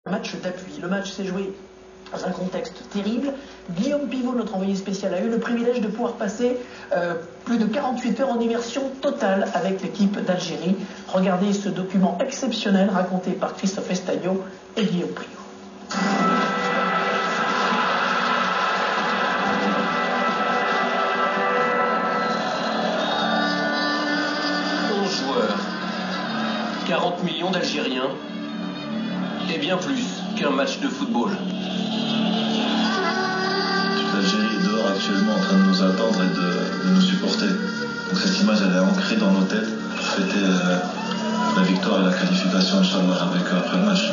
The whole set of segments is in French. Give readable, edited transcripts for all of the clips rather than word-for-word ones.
Match d'appui. Le match s'est joué dans un contexte terrible. Guillaume Pivot, notre envoyé spécial, a eu le privilège de pouvoir passer plus de 48 heures en immersion totale avec l'équipe d'Algérie. Regardez ce document exceptionnel raconté par Christophe Estagnot et Guillaume Pivot. 11 joueurs, 40 millions d'Algériens et bien plus qu'un match de football. L'Algérie est dehors actuellement en train de nous attendre et de nous supporter. Donc cette image elle est ancrée dans nos têtes pour fêter la victoire et la qualification Inch'Allah après le match.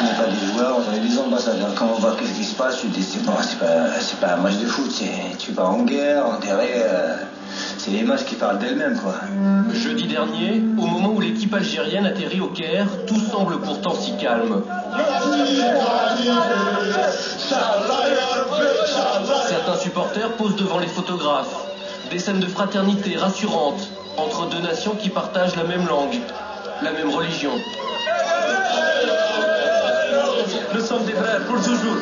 On n'est pas des joueurs, on est des ambassadeurs. Quand on voit qu'est-ce qui se passe, tu te dis c'est pas un match de foot, tu pars en guerre, on dirait c'est l'image qui parle d'elle-même quoi. Jeudi dernier, au moment où l'équipe algérienne atterrit au Caire, tout semble pourtant si calme. Certains supporters posent devant les photographes. Des scènes de fraternité rassurantes entre deux nations qui partagent la même langue, la même religion. Nous sommes des frères pour toujours.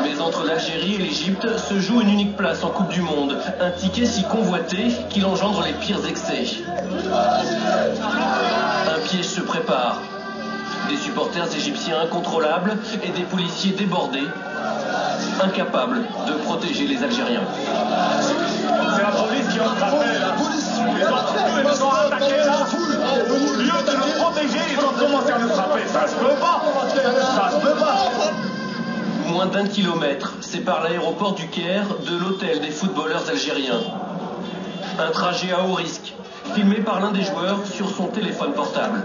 Mais entre l'Algérie et l'Égypte se joue une unique place en Coupe du Monde. Un ticket si convoité qu'il engendre les pires excès. Un piège se prépare. Des supporters égyptiens incontrôlables et des policiers débordés, incapables de protéger les Algériens. C'est la police qui ont frappé là. Ils nous ont attaqués là. Au lieu de nous protéger, ils ont commencé à nous frapper. Ça se peut pas. Ça se peut pas. Moins d'1 kilomètre sépare l'aéroport du Caire de l'hôtel des footballeurs algériens. Un trajet à haut risque, filmé par l'un des joueurs sur son téléphone portable.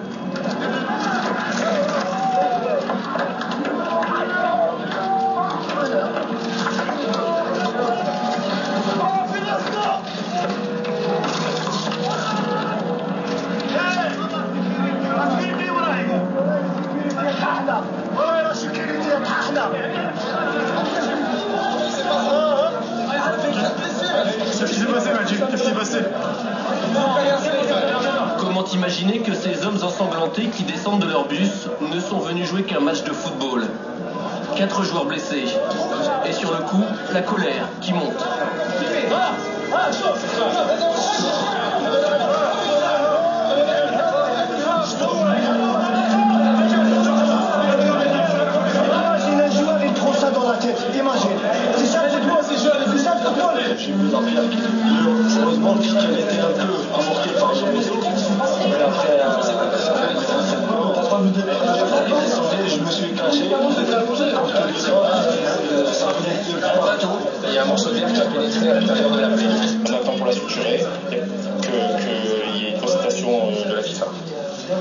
Qu'est-ce qui s'est passé, Majid? Qu'est-ce qui s'est passé? Comment imaginer que ces hommes ensanglantés qui descendent de leur bus ne sont venus jouer qu'un match de football? 4 joueurs blessés. Et sur le coup, la colère qui monte. Imagine un joueur, il prend ça dans la tête. Imagine. C'est ça le football, c'est ça le football. J'ai vu l'arrière qui heureusement qu'elle était un peu emportée par son réseau. Mais après, il est descendu, je me suis caché. Il y a un morceau d'air qui a pénétré à l'intérieur de la plaie. On attend pour la suturer qu'il y ait une constatation de la FIFA. Et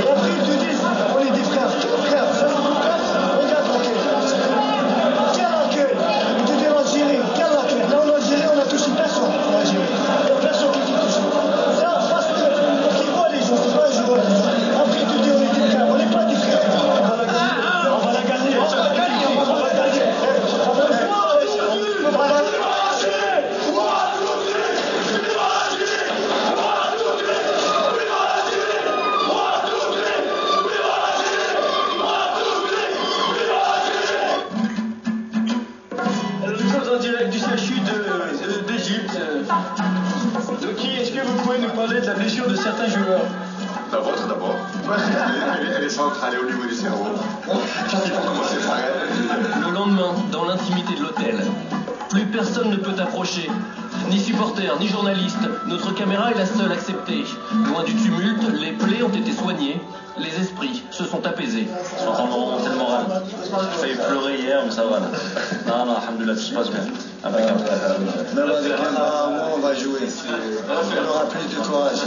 après, ils te disent, on est des frères. Frères, ça se trouve pas. Regarde l'accueil. Quel accueil. Ils te disent l'Algérie. Quel accueil. Là, en Algérie, on a touché personne. En Algérie. Personne qui touche. Ça, parce qu'ils voient les gens. C'est pas un joueur. Après, ils te disent, on est des frères. On n'est pas des frères. On va la gagner. On va la gagner. On va la gagner. En direct du CHU d'Égypte. Doki, est-ce que vous pouvez nous parler de la blessure de certains joueurs? La vôtre d'abord. Elle est centrale au niveau du cerveau. Qu'est-ce qu'il faut commencer par elle? Le lendemain, dans l'intimité de l'hôtel, plus personne ne peut approcher. Ni supporters, ni journalistes. Notre caméra est la seule acceptée. Loin du tumulte, les plaies ont été soignées. Les esprits se sont apaisés. Ils sont en train de remonter le moral. J'ai failli pleurer hier, mais ça va là. Non, alhamdoulilah, tout se passe bien. Impeccable. Même avec un mois, on va jouer. On aura plus de courage.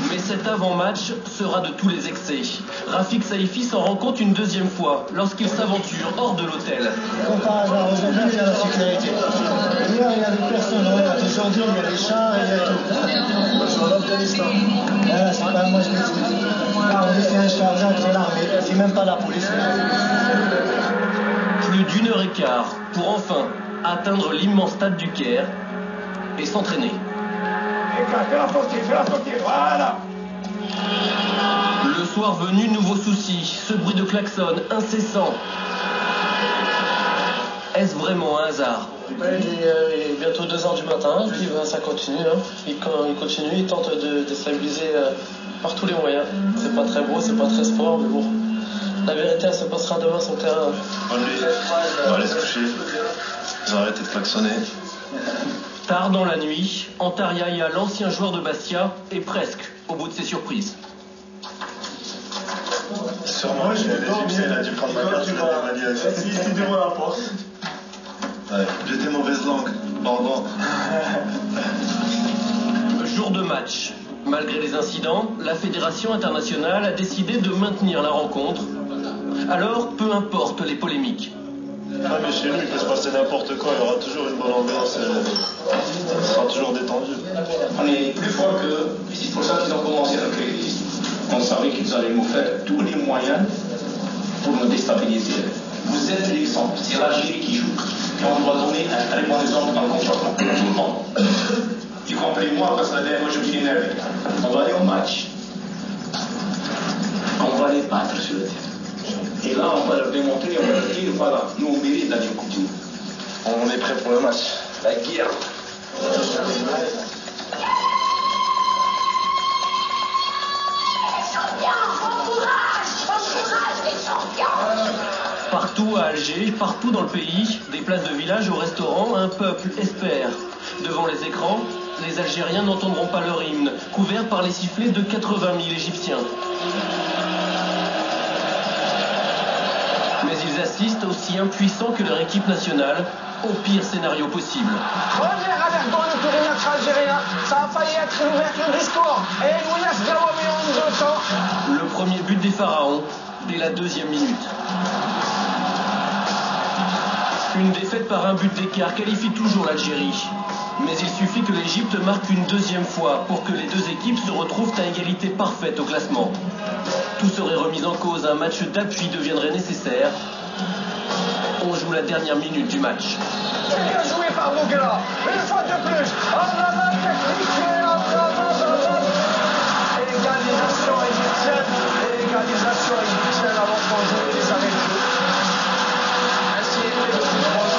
Mais cet avant-match sera de tous les excès. Rafik Saifi s'en rend compte une deuxième fois lorsqu'il s'aventure hors de l'hôtel. Comme par hasard, aujourd'hui, il y a la sécurité. Hier, il y avait personne. Aujourd'hui, il y a les chars et il y a tout. Moi, je suis en Afghanistan. C'est pas moi, je me dis. C'est un chargé entre l'armée. C'est même pas la police. Plus d'1 heure et quart pour enfin atteindre l'immense stade du Caire et s'entraîner. Fais-la sortir, voilà. Le soir venu, nouveau souci, ce bruit de klaxon incessant. Est-ce vraiment un hasard? Ouais, il est bientôt 2h du matin, puis ça continue. Hein. Il continue, il tente de déstabiliser par tous les moyens. C'est pas très beau, c'est pas très sport, mais bon. La vérité, elle se passera demain sur le terrain. Bonne nuit, on va aller se coucher. Ils ont arrêté de klaxonner. Tard dans la nuit, Antaryaya, l'ancien joueur de Bastia, est presque au bout de ses surprises. Sûrement, l'Égyptien, il a dû prendre ma carte, il m'a dit C'est devant la porte. ouais, j'étais mauvaise langue, pardon. Jour de match. Malgré les incidents, la Fédération internationale a décidé de maintenir la rencontre. Alors, peu importe les polémiques. Ah mais chez nous il peut se passer n'importe quoi, il y aura toujours une bonne ambiance, on sera toujours détendu. On est plus fort que, c'est pour ça qu'ils ont commencé à créer. On savait qu'ils allaient nous faire tous les moyens pour nous déstabiliser. Vous êtes l'exemple, c'est l'Algérie qui joue. Et on doit donner un très bon exemple dans le contre-plan. Tout le monde. Y compris moi, parce que la dernière fois je me suis énervé. On va aller au match. On va les battre sur le terrain. Et là, on va leur démontrer, on va leur dire, voilà, nous on mérite d'aller au couteau. On est prêt pour le match. La guerre. Partout à Alger, partout dans le pays, des places de village au restaurant, un peuple espère. Devant les écrans, les Algériens n'entendront pas leur hymne, couvert par les sifflets de 80 000 Égyptiens. Mais ils assistent aussi impuissants que leur équipe nationale au pire scénario possible. Première alerte dans le périmètre algérien, ça a failli être l'ouverture du score. Et Louis Diawami en 2 temps. Le premier but des Pharaons, dès la 2e minute. Une défaite par un but d'écart qualifie toujours l'Algérie. Mais il suffit que l'Égypte marque une 2e fois pour que les deux équipes se retrouvent à égalité parfaite au classement. Tout serait remis en cause, un match d'appui deviendrait nécessaire. On joue la dernière minute du match. C'est bien joué par Bougla. Une fois de plus. Oh là là, technique. Égalisation égyptienne. Égalisation égyptienne avant qu'on joue les arrêts de jeu. Ainsi était le football.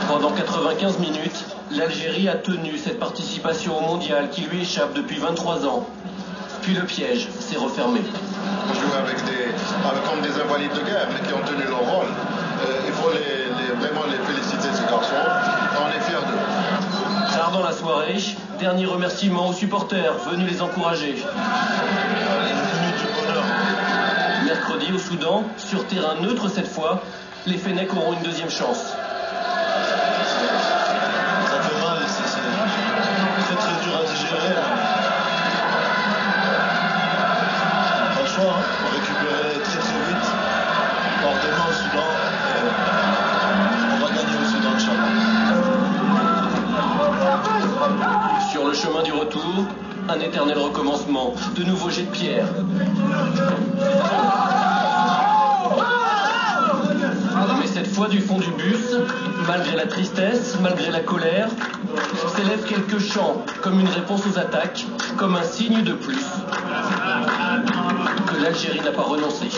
Pendant 95 minutes, l'Algérie a tenu cette participation au mondial qui lui échappe depuis 23 ans. Puis le piège s'est refermé. On joue comme des invalides de guerre, mais qui ont tenu leur rôle. Il faut vraiment les féliciter, ces garçons. On est fiers d'eux. Tard dans la soirée, dernier remerciement aux supporters venus les encourager. Mercredi au Soudan, sur terrain neutre cette fois, les Fennecs auront une 2e chance. Ça fait mal, c'est très dur à digérer. Pas le choix, hein. On récupérait très vite. Alors demain au Soudan, on va gagner au Soudan, Inch'Allah. Sur le chemin du retour, un éternel recommencement, de nouveaux jets de pierre. Mais cette fois du fond du bus, malgré la tristesse, malgré la colère, s'élèvent quelques chants, comme une réponse aux attaques, comme un signe de plus que l'Algérie n'a pas renoncé.